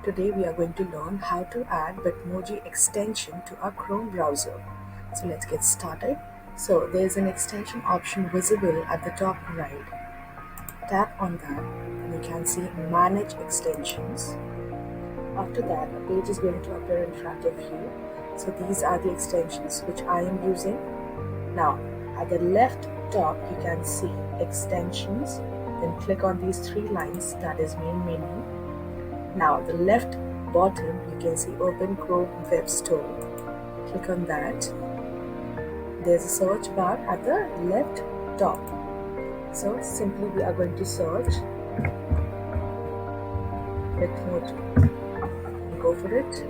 Today we are going to learn how to add bitmoji extension to our Chrome browser. So let's get started. So there's an extension option visible at the top right. Tap on that and you can see manage extensions. After that, a page is going to appear in front of you. So these are the extensions which I am using. Now at the left top you can see extensions. Then click on these three lines, that is main menu. Now the left bottom you can see open Chrome web store. Click on that. There's a search bar at the left top. So simply we are going to search bitmoji. Go for it.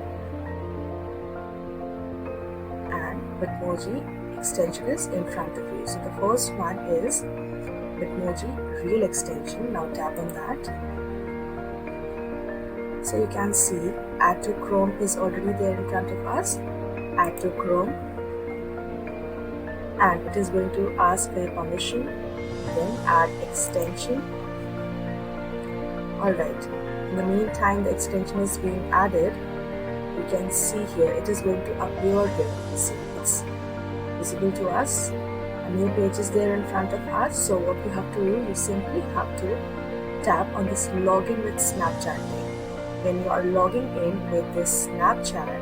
And bitmoji extension is in front of you. So the first one is bitmoji real extension. Now tap on that. So you can see add to Chrome is already there in front of us. Add to Chrome, and it is going to ask for your permission. Then add extension. Alright, in the meantime the extension is being added. You can see here it is going to appear here. See, it's visible to us. A new page is there in front of us. So what you have to do, you simply have to tap on this login with Snapchat thing. When you are logging in with this Snapchat,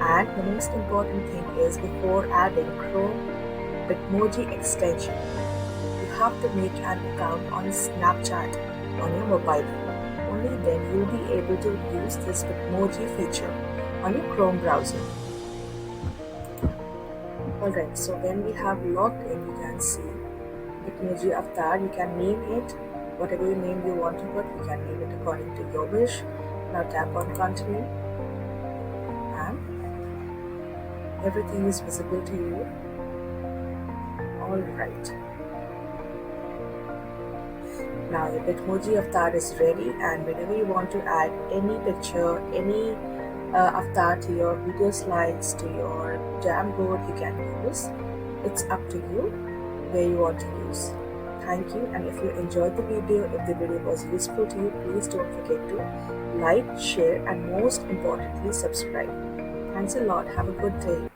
and the most important thing is before adding Chrome bitmoji extension, you have to make an account on Snapchat on your mobile phone. Only then you'll be able to use this bitmoji feature on your Chrome browser. Alright, so when we have logged in, you can see bitmoji avatar. You can name it whatever name you want to put. You can name it according to your wish. Now tap on continue and everything is visible to you. Alright. Now the bitmoji avatar is ready, and whenever you want to add any picture, any avatar to your video slides, to your Jamboard, you can use. It's up to you where you want to use. Thank you, and if you enjoyed the video, if the video was useful to you, please don't forget to like, share, and most importantly subscribe. Thanks a lot. Have a good day.